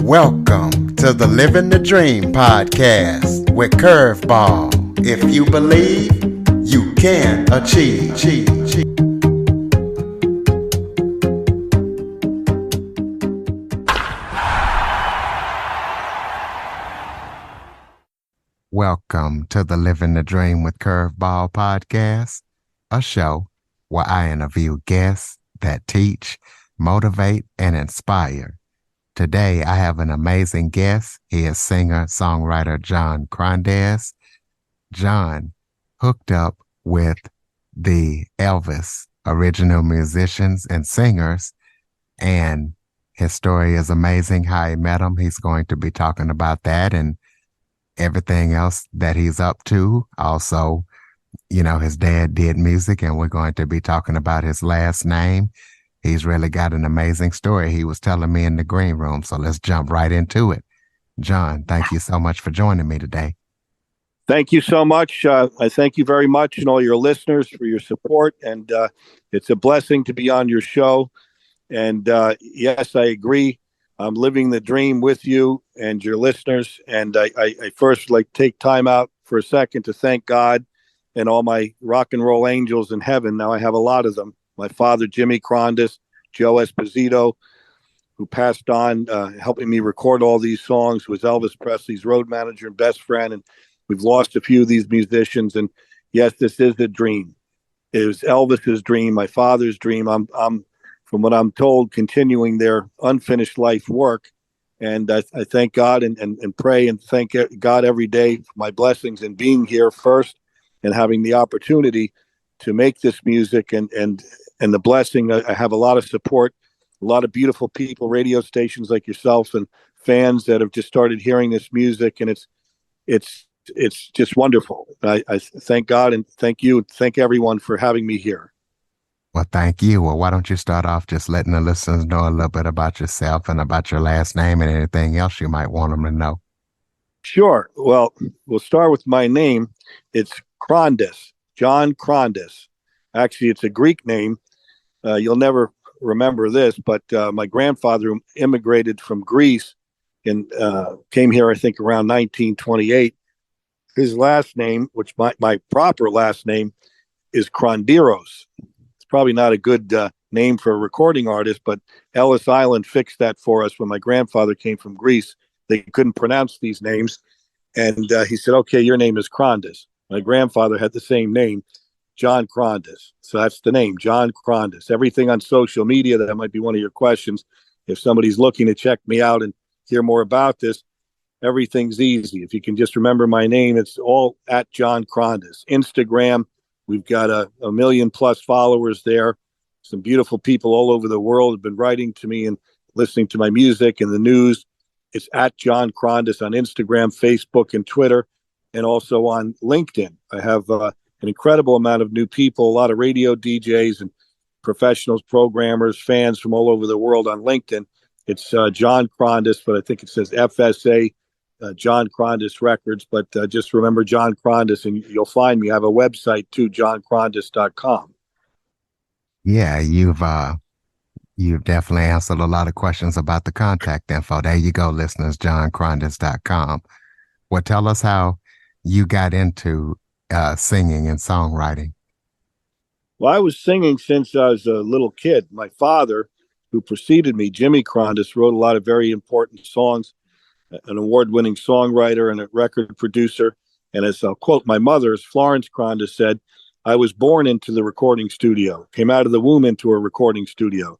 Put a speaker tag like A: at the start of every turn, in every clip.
A: Welcome to the Living the Dream podcast with Curveball. If you believe, you can achieve. Welcome to the Living the Dream with Curveball podcast, a show where I interview guests that teach, motivate, and inspire. Today, I have an amazing guest. He is singer-songwriter John KRONDES. John hooked up with the ELVIS original musicians and singers, and his story is amazing, how he met them. He's going to be talking about that and everything else that he's up to. Also, his dad did music, and we're going to be talking about his last name. He's really got an amazing story he was telling me in the green room. So let's jump right into it. John, thank you so much for joining me today.
B: Thank you so much. I thank you very much and all your listeners for your support. And it's a blessing to be on your show. And yes, I agree. I'm living the dream with you and your listeners. And I first like take time out for a second to thank God and all my rock and roll angels in heaven. Now I have a lot of them. My father, Jimmy KRONDES, Joe Esposito, who passed on, helping me record all these songs, was Elvis Presley's road manager and best friend. And we've lost a few of these musicians. And yes, this is a dream. It was Elvis's dream, my father's dream. I'm from what I'm told, continuing their unfinished life work. And I thank God and pray and thank God every day for my blessings in being here first and having the opportunity to make this music and the blessing. I have a lot of support, a lot of beautiful people, radio stations like yourself and fans that have just started hearing this music. And it's just wonderful. I thank God and thank you. And thank everyone for having me here.
A: Well, thank you. Well, why don't you start off just letting the listeners know a little bit about yourself and about your last name and anything else you might want them to know?
B: Sure. Well, we'll start with my name. It's KRONDES, John KRONDES. Actually, it's a Greek name. You'll never remember this, but my grandfather immigrated from Greece and came here, I think, around 1928. His last name, which my proper last name, is KRONDES. It's probably not a good name for a recording artist, but Ellis Island fixed that for us when my grandfather came from Greece. They couldn't pronounce these names. And he said, okay, your name is KRONDES. My grandfather had the same name, John KRONDES. So that's the name, John KRONDES. Everything on social media, that might be one of your questions. If somebody's looking to check me out and hear more about this, everything's easy. If you can just remember my name, it's all at John KRONDES. Instagram, we've got a 1 million+ followers there. Some beautiful people all over the world have been writing to me and listening to my music and the news. It's at John KRONDES on Instagram, Facebook, and Twitter, and also on LinkedIn. I have an incredible amount of new people, a lot of radio DJs and professionals, programmers, fans from all over the world on LinkedIn. It's John KRONDES, but I think it says FSA, John KRONDES Records. But just remember John KRONDES, and you'll find me. I have a website too, johnkrondes.com.
A: Yeah, you've definitely answered a lot of questions about the contact info. There you go, listeners, johnkrondes.com. Well, tell us how you got into singing and songwriting.
B: Well, I was singing since I was a little kid. My father, who preceded me, Jimmy KRONDES, wrote a lot of very important songs, an award-winning songwriter and a record producer. And as I'll quote my mother, as Florence KRONDES said, I was born into the recording studio, came out of the womb into a recording studio.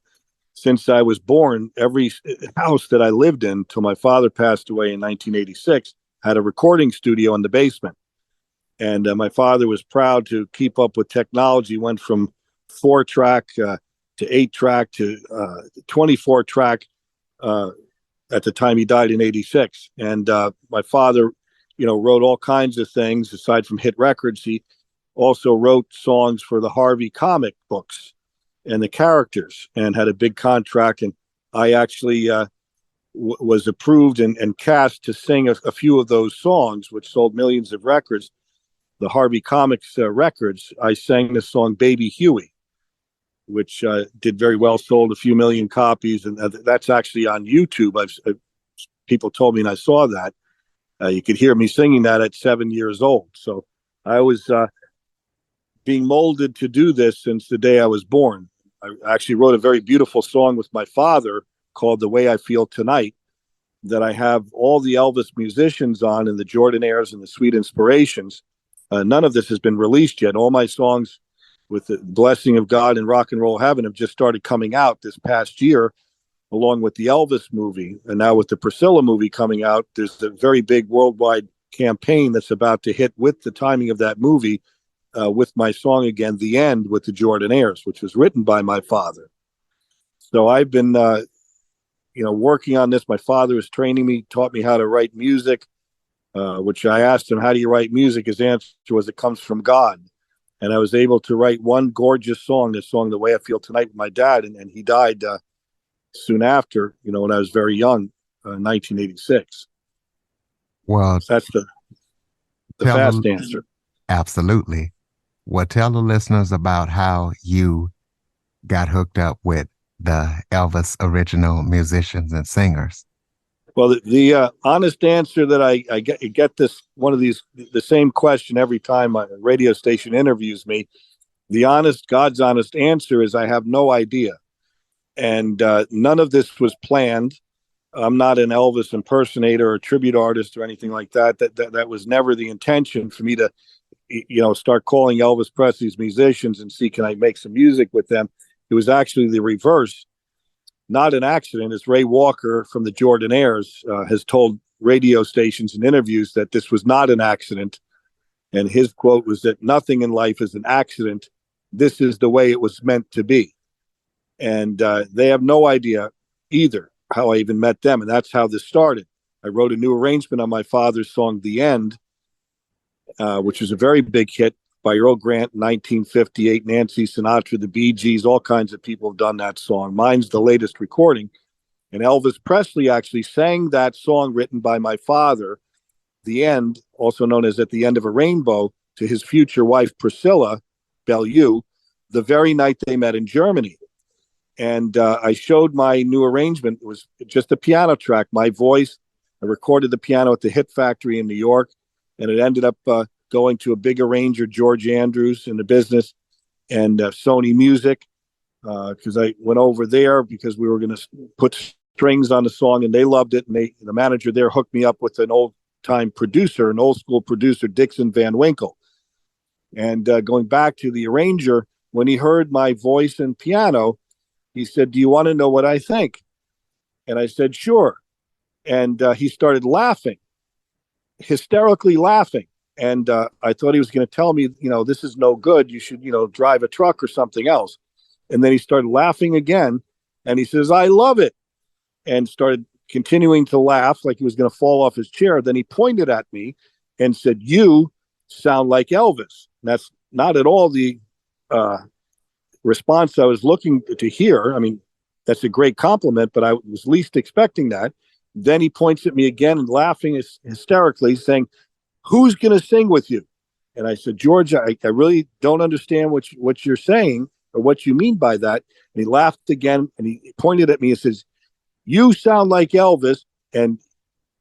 B: Since I was born, every house that I lived in till my father passed away in 1986 had a recording studio in the basement. And my father was proud to keep up with technology, went from 4-track to 8-track to 24-track at the time he died in 86. And my father, wrote all kinds of things. Aside from hit records, he also wrote songs for the Harvey comic books and the characters, and had a big contract. And I actually was approved and cast to sing a few of those songs, which sold millions of records. The Harvey Comics records, I sang the song Baby Huey, which did very well, sold a few million copies. And that's actually on YouTube. I've people told me, and I saw that. You could hear me singing that at 7 years old. So I was being molded to do this since the day I was born. I actually wrote a very beautiful song with my father called The Way I Feel Tonight that I have all the Elvis musicians on and the Jordanaires and the Sweet Inspirations. None of this has been released yet. All my songs with the blessing of God and rock and roll heaven have just started coming out this past year, along with the Elvis movie. And now with the Priscilla movie coming out, there's a very big worldwide campaign that's about to hit with the timing of that movie, with my song again, The End, with the Jordanaires, which was written by my father. So I've been, working on this. My father was training me, taught me how to write music, which I asked him, how do you write music? His answer was, it comes from God. And I was able to write one gorgeous song, this song, The Way I Feel Tonight, with my dad. And he died soon after, when I was very young, 1986.
A: Well,
B: So that's the fast answer.
A: Absolutely. Well, tell the listeners about how you got hooked up with the Elvis original musicians and singers.
B: Well, the honest answer that I get this the same question every time a radio station interviews me. God's honest answer is I have no idea, and none of this was planned. I'm not an Elvis impersonator or tribute artist or anything like that. That was never the intention for me to, start calling Elvis Presley's musicians and see, can I make some music with them? It was actually the reverse. Not an accident, as Ray Walker from the Jordanaires has told radio stations and interviews that this was not an accident. And his quote was that nothing in life is an accident. This is the way it was meant to be. And they have no idea either how I even met them. And that's how this started. I wrote a new arrangement on my father's song, The End, which was a very big hit by Earl Grant in 1958, Nancy Sinatra, the Bee Gees, all kinds of people have done that song. Mine's the latest recording. And Elvis Presley actually sang that song written by my father, The End, also known as At the End of a Rainbow, to his future wife, Priscilla Bellew, the very night they met in Germany. And I showed my new arrangement. It was just a piano track, my voice. I recorded the piano at the Hit Factory in New York, and it ended up going to a big arranger, George Andrews, in the business, and Sony Music, because I went over there because we were going to put strings on the song, and they loved it. And the manager there hooked me up with an old-time producer, an old-school producer, Dixon Van Winkle. And going back to the arranger, when he heard my voice and piano, he said, "Do you want to know what I think?" And I said, "Sure." And he started laughing, hysterically laughing. And I thought he was going to tell me, this is no good. You should, drive a truck or something else. And then he started laughing again. And he says, "I love it." And started continuing to laugh like he was going to fall off his chair. Then he pointed at me and said, "You sound like Elvis." And that's not at all the response I was looking to hear. I mean, that's a great compliment, but I was least expecting that. Then he points at me again and laughing hysterically, saying, "Who's going to sing with you?" And I said, "George, I really don't understand what you're saying or what you mean by that." And he laughed again, and he pointed at me and says, "You sound like Elvis, and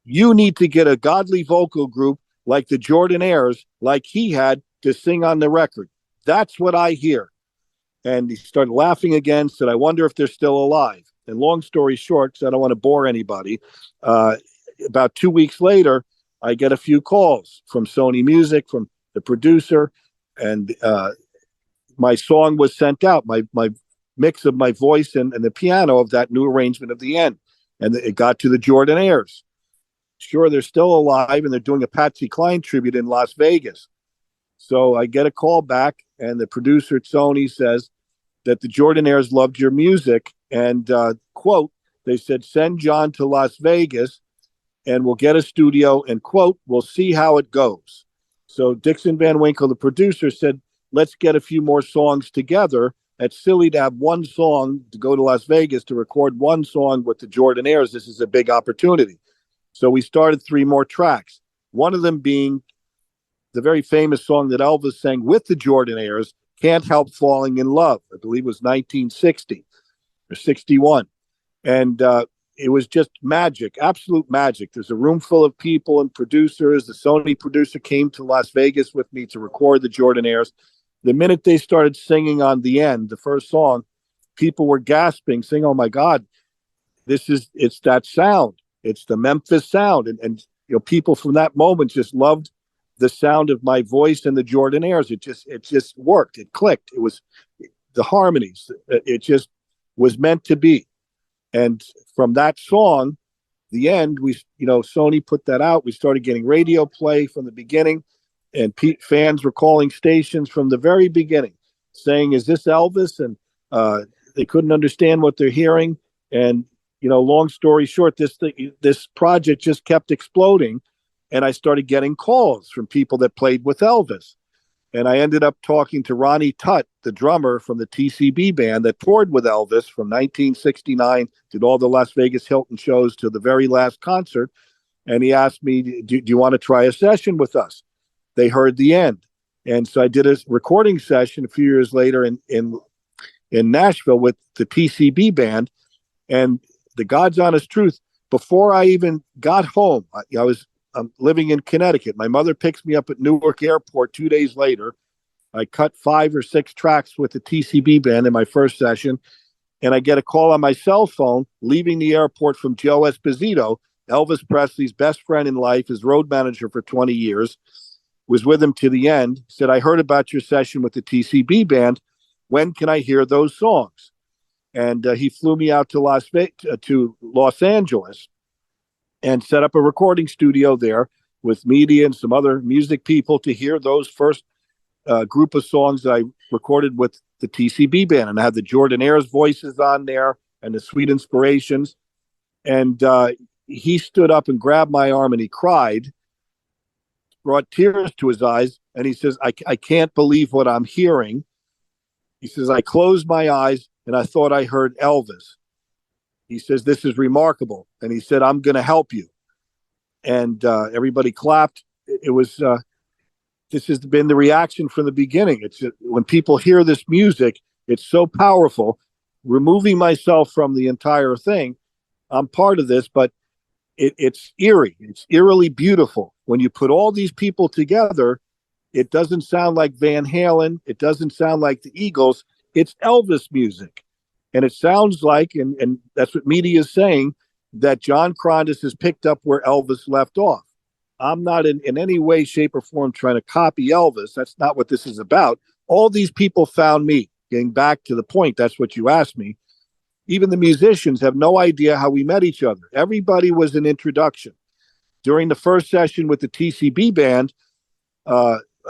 B: you need to get a godly vocal group like the Jordanaires, like he had, to sing on the record. That's what I hear." And he started laughing again, said, "I wonder if they're still alive." And long story short, because I don't want to bore anybody, about 2 weeks later, I get a few calls from Sony Music, from the producer, and my song was sent out, my mix of my voice and the piano of that new arrangement of The End. And it got to the Jordanaires. Sure, they're still alive, and they're doing a Patsy Cline tribute in Las Vegas. So I get a call back, and the producer at Sony says that the Jordanaires loved your music, and quote, they said, "Send John to Las Vegas and we'll get a studio and quote, we'll see how it goes." So Dixon Van Winkle, the producer, said, "Let's get a few more songs together. It's silly to have one song to go to Las Vegas to record one song with the Jordanaires. This is a big opportunity." So we started 3 more tracks. One of them being the very famous song that Elvis sang with the Jordanaires, "Can't Help Falling in Love." I believe it was 1960 or 61. And it was just magic, absolute magic. There's a room full of people and producers. The Sony producer came to Las Vegas with me to record the Jordanaires. The minute they started singing on the end, the first song, people were gasping, saying, "Oh my God, it's that sound. It's the Memphis sound." And people from that moment just loved the sound of my voice and the Jordanaires. It just worked. It clicked. It was the harmonies. It just was meant to be. And from that song, the end, Sony put that out. We started getting radio play from the beginning, and fans were calling stations from the very beginning saying, "Is this Elvis?" And they couldn't understand what they're hearing. And, long story short, this project just kept exploding. And I started getting calls from people that played with Elvis. And I ended up talking to Ronnie Tutt, the drummer from the TCB band that toured with Elvis from 1969, did all the Las Vegas Hilton shows to the very last concert. And he asked me, do you want to try a session with us? They heard the end. And so I did a recording session a few years later in Nashville with the TCB band. And the God's honest truth, before I even got home, I'm living in Connecticut. My mother picks me up at Newark Airport 2 days later. I cut 5 or 6 tracks with the TCB band in my first session, and I get a call on my cell phone leaving the airport from Joe Esposito, Elvis Presley's best friend in life, his road manager for 20 years, was with him to the end, said, "I heard about your session with the TCB band. When can I hear those songs?" And he flew me out to Los Angeles and set up a recording studio there with media and some other music people to hear those first group of songs that I recorded with the TCB band. And I had the Jordanaires voices on there and the Sweet Inspirations. And he stood up and grabbed my arm and he cried, brought tears to his eyes. And he says, I can't believe what I'm hearing. He says, I closed my eyes and I thought I heard Elvis. He says, this is remarkable. And he said, I'm going to help you. And everybody clapped. This has been the reaction from the beginning. It's when people hear this music, it's so powerful. Removing myself from the entire thing, I'm part of this, but it's eerie. It's eerily beautiful. When you put all these people together, it doesn't sound like Van Halen. It doesn't sound like the Eagles. It's Elvis music. And it sounds like, and that's what media is saying, that John KRONDES has picked up where Elvis left off. I'm not in any way, shape, or form trying to copy Elvis. That's not what this is about. All these people found me. Getting back to the point, that's what you asked me. Even the musicians have no idea how we met each other. Everybody was an introduction. During the first session with the TCB band,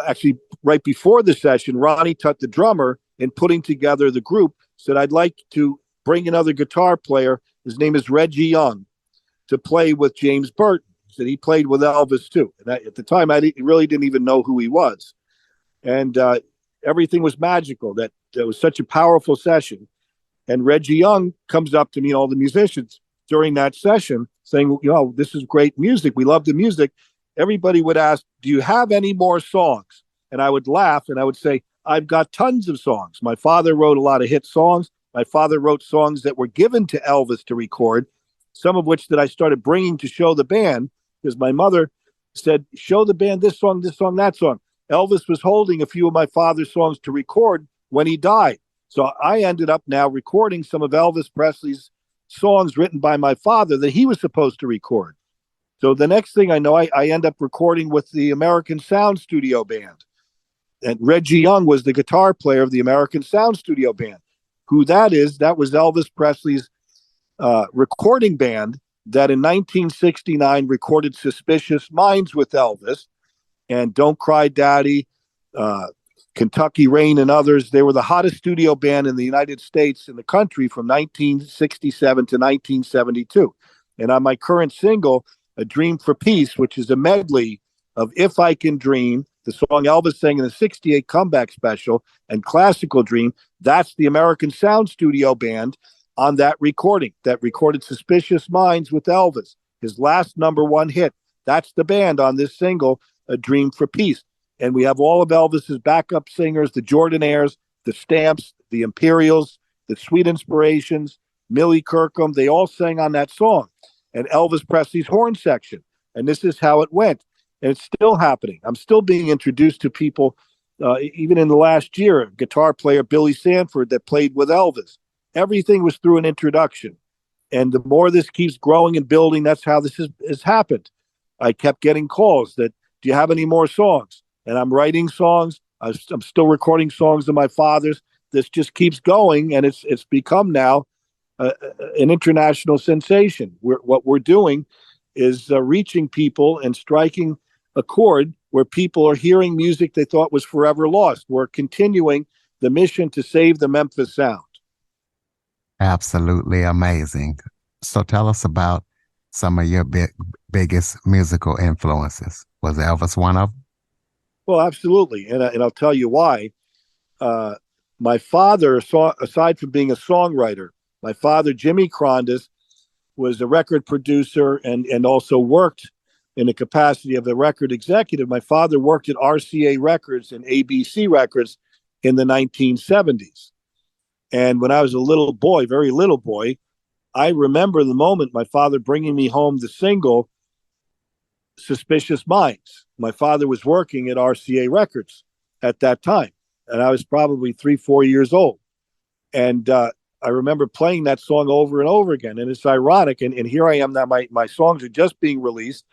B: actually right before the session, Ronnie Tutt, the drummer, in putting together the group, said, I'd like to bring another guitar player. His name is Reggie Young, to play with James Burton. He said he played with Elvis too. And at the time, I really didn't even know who he was. And everything was magical. That was such a powerful session. And Reggie Young comes up to me, all the musicians during that session, saying, this is great music. We love the music. Everybody would ask, do you have any more songs? And I would laugh and I would say, I've got tons of songs. My father wrote a lot of hit songs. My father wrote songs that were given to Elvis to record, some of which that I started bringing to show the band, because my mother said, show the band this song, that song. Elvis was holding a few of my father's songs to record when he died. So I ended up now recording some of Elvis Presley's songs written by my father that he was supposed to record. So the next thing I know, I end up recording with the American Sound Studio Band. And Reggie Young was the guitar player of the American Sound Studio Band. Who that is, that was Elvis Presley's recording band that in 1969 recorded Suspicious Minds with Elvis and Don't Cry Daddy, Kentucky Rain and others. They were the hottest studio band in the United States in the country from 1967 to 1972. And on my current single, A Dream for Peace, which is a medley of If I Can Dream, the song Elvis sang in the 68 comeback special, and Classical Dream, that's the American Sound Studio Band on that recording that recorded Suspicious Minds with Elvis, his last #1 hit. That's the band on this single, A Dream for Peace. And we have all of Elvis's backup singers, the Jordanaires, the Stamps, the Imperials, the Sweet Inspirations, Millie Kirkham, they all sang on that song, and Elvis Presley's horn section. And this is how it went. And it's still happening. I'm still being introduced to people, even in the last year, a guitar player, Billy Sanford, that played with Elvis. Everything was through an introduction. And the more this keeps growing and building, that's how this has happened. I kept getting calls that, do you have any more songs? And I'm writing songs. I'm still recording songs of my father's. This just keeps going, and it's become now an international sensation. What we're doing is reaching people and striking a chord where people are hearing music they thought was forever lost. We're continuing the mission to save the Memphis sound.
A: Absolutely amazing. So tell us about some of your biggest musical influences. Was Elvis one of them?
B: Well, absolutely, and I'll tell you why. My father, aside from being a songwriter, my father, Jimmy KRONDES, was a record producer and also worked in the capacity of the record executive. My father worked at RCA Records and ABC Records in the 1970s. And when I was a little boy, very little boy, I remember the moment my father bringing me home the single Suspicious Minds. My father was working at RCA Records at that time, and I was probably 3-4 years old. And I remember playing that song over and over again. And it's ironic. And here I am now, my songs are just being released.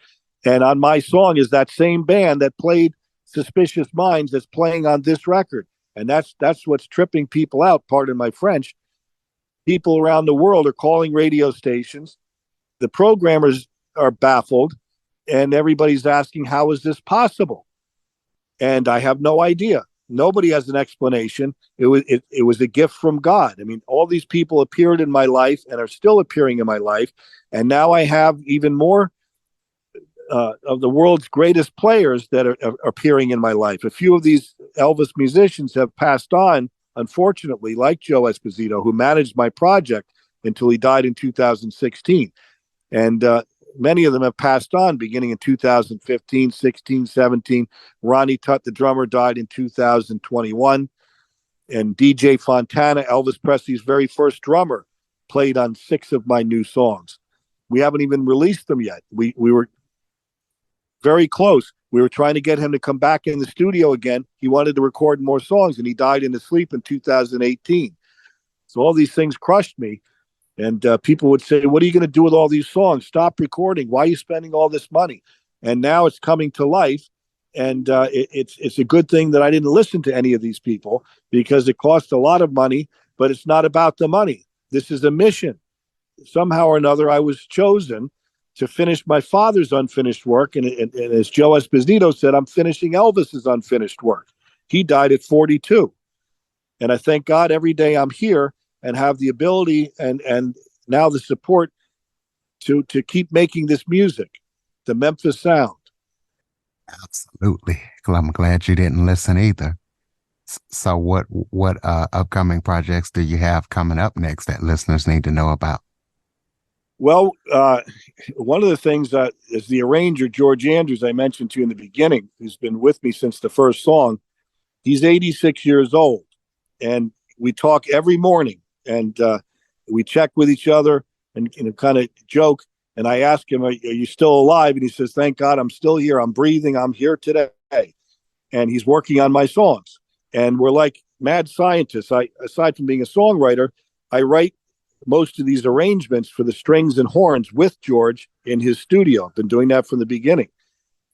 B: And on my song is that same band that played Suspicious Minds that's playing on this record. And that's what's tripping people out, pardon my French. People around the world are calling radio stations. The programmers are baffled, and everybody's asking, how is this possible? And I have no idea. Nobody has an explanation. It was a gift from God. I mean, all these people appeared in my life and are still appearing in my life. And now I have even more of the world's greatest players that are appearing in my life. A few of these Elvis musicians have passed on, unfortunately, like Joe Esposito, who managed my project until he died in 2016. And many of them have passed on beginning in 2015, 16, 17. Ronnie Tutt, the drummer, died in 2021. And DJ Fontana, Elvis Presley's very first drummer, played on 6 of my new songs. We haven't even released them yet. We were very close. We were trying to get him to come back in the studio again. He wanted to record more songs, and he died in his sleep in 2018. So all these things crushed me. And people would say, what are you going to do with all these songs? Stop recording. Why are you spending all this money? And now it's coming to life. And it's a good thing that I didn't listen to any of these people, because it costs a lot of money, but it's not about the money. This is a mission. Somehow or another, I was chosen to finish my father's unfinished work. And as Joe Esposito said, I'm finishing Elvis's unfinished work. He died at 42. And I thank God every day I'm here and have the ability and now the support to keep making this music, the Memphis sound.
A: Absolutely. I'm glad you didn't listen either. So what upcoming projects do you have coming up next that listeners need to know about?
B: Well, one of the things is the arranger, George Andrews, I mentioned to you in the beginning, who's been with me since the first song. He's 86 years old, and we talk every morning, and we check with each other and kind of joke. And I ask him, are you still alive? And he says, thank God I'm still here. I'm breathing. I'm here today. And he's working on my songs. And we're like mad scientists. Aside from being a songwriter, I write most of these arrangements for the strings and horns with George in his studio. I've been doing that from the beginning.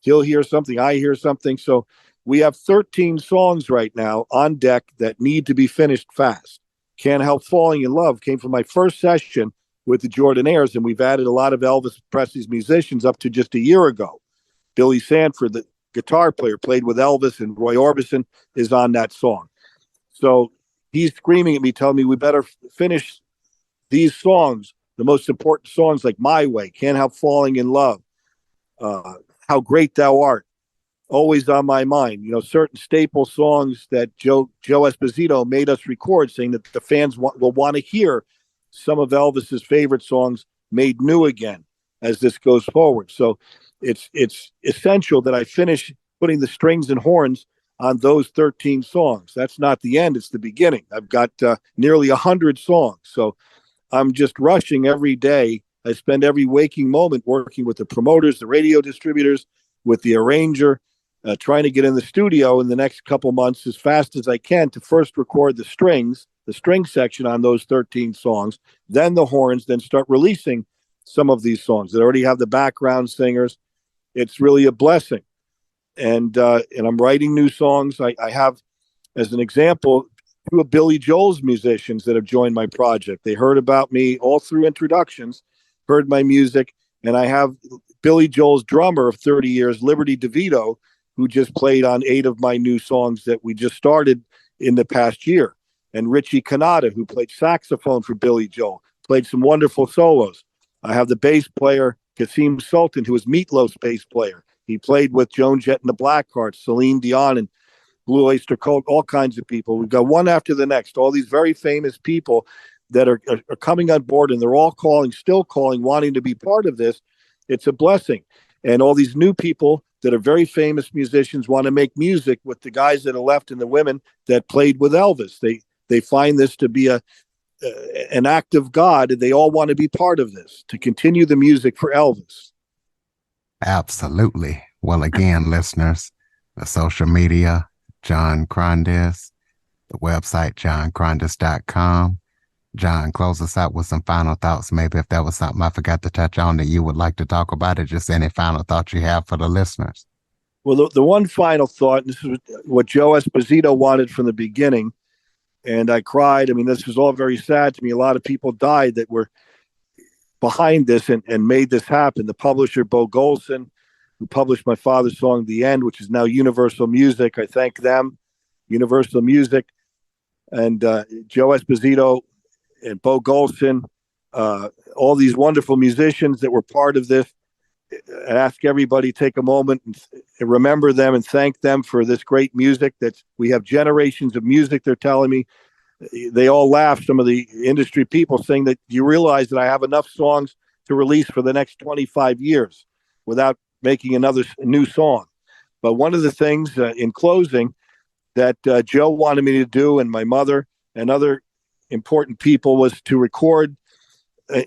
B: He'll hear something, I hear something. So we have 13 songs right now on deck that need to be finished fast. Can't Help Falling in Love came from my first session with the Jordanaires, and we've added a lot of Elvis Presley's musicians up to just a year ago. Billy Sanford, the guitar player, played with Elvis, and Roy Orbison is on that song. So he's screaming at me, telling me we better finish these songs, the most important songs like My Way, Can't Help Falling in Love, How Great Thou Art, Always on My Mind. Certain staple songs that Joe Esposito made us record, saying that the fans will want to hear some of Elvis's favorite songs made new again as this goes forward. So it's essential that I finish putting the strings and horns on those 13 songs. That's not the end, it's the beginning. I've got nearly 100 songs. So I'm just rushing every day. I spend every waking moment working with the promoters, the radio distributors, with the arranger, trying to get in the studio in the next couple months as fast as I can to first record the strings, the string section on those 13 songs, then the horns, then start releasing some of these songs that already have the background singers. It's really a blessing. And I'm writing new songs. I have, as an example, two of Billy Joel's musicians that have joined my project. They heard about me all through introductions, heard my music, and I have Billy Joel's drummer of 30 years, Liberty DeVito, who just played on 8 of my new songs that we just started in the past year. And Richie Kanata, who played saxophone for Billy Joel, played some wonderful solos. I have the bass player, Kasim Sultan, who was Meatloaf's bass player. He played with Joan Jett and the Blackhearts, Celine Dion, and Blue Oyster Cult, all kinds of people. We've got one after the next, all these very famous people that are coming on board, and they're all calling, still calling, wanting to be part of this. It's a blessing. And all these new people that are very famous musicians want to make music with the guys that are left and the women that played with Elvis. They find this to be an act of God, and they all want to be part of this, to continue the music for Elvis.
A: Absolutely. Well, again, listeners, the social media, John KRONDES, the website, johnkrondes.com. John, close us out with some final thoughts. Maybe if there was something I forgot to touch on that you would like to talk about, or just any final thoughts you have for the listeners.
B: Well, the one final thought, and this is what Joe Esposito wanted from the beginning, and I cried. I mean, this was all very sad to me. A lot of people died that were behind this and made this happen. The publisher, Bo Golson, who published my father's song, The End, which is now Universal Music. I thank them, Universal Music, and Joe Esposito and Bo Golson, all these wonderful musicians that were part of this. I ask everybody take a moment and remember them and thank them for this great music. That we have generations of music. They're telling me, they all laugh, some of the industry people, saying that you realize that I have enough songs to release for the next 25 years without making another new song. But one of the things in closing that Joe wanted me to do, and my mother and other important people, was to record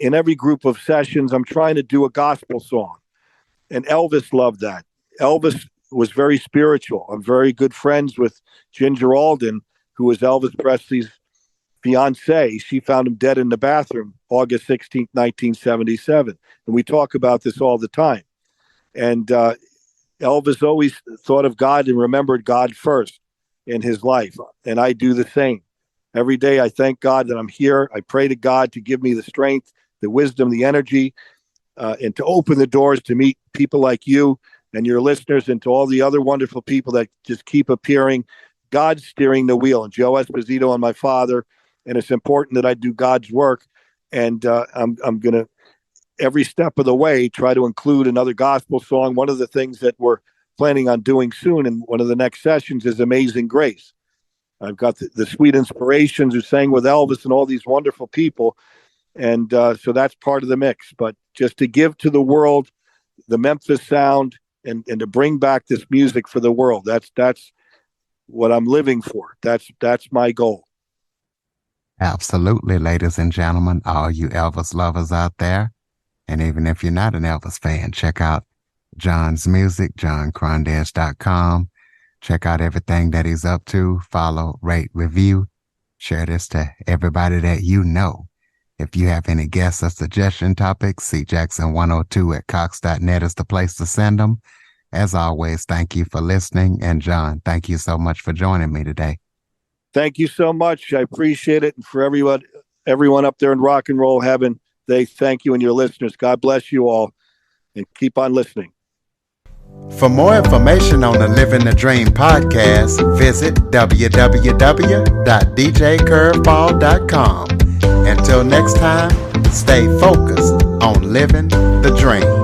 B: in every group of sessions. I'm trying to do a gospel song, and Elvis loved that. Elvis was very spiritual. I'm very good friends with Ginger Alden, who was Elvis Presley's fiance. She found him dead in the bathroom August 16th, 1977. And we talk about this all the time. And Elvis always thought of God and remembered God first in his life. And I do the same. Every day I thank God that I'm here. I pray to God to give me the strength, the wisdom, the energy, and to open the doors to meet people like you and your listeners, and to all the other wonderful people that just keep appearing. God's steering the wheel, and Joe Esposito and my father. And it's important that I do God's work. And I'm going to, every step of the way, try to include another gospel song. One of the things that we're planning on doing soon in one of the next sessions is Amazing Grace. I've got the Sweet Inspirations who sang with Elvis and all these wonderful people. And so that's part of the mix. But just to give to the world the Memphis sound, and to bring back this music for the world. That's what I'm living for. That's my goal.
A: Absolutely, ladies and gentlemen, all you Elvis lovers out there. And even if you're not an Elvis fan, check out John's music, johnkrondes.com. Check out everything that he's up to. Follow, rate, review. Share this to everybody that you know. If you have any guests or suggestion topics, cjackson102@cox.net is the place to send them. As always, thank you for listening. And John, thank you so much for joining me today.
B: Thank you so much. I appreciate it. And for everyone up there in rock and roll heaven, they thank you and your listeners. God bless you all, and keep on listening.
A: For more information on the Living the Dream podcast, visit www.djcurveball.com. Until next time, stay focused on living the dream.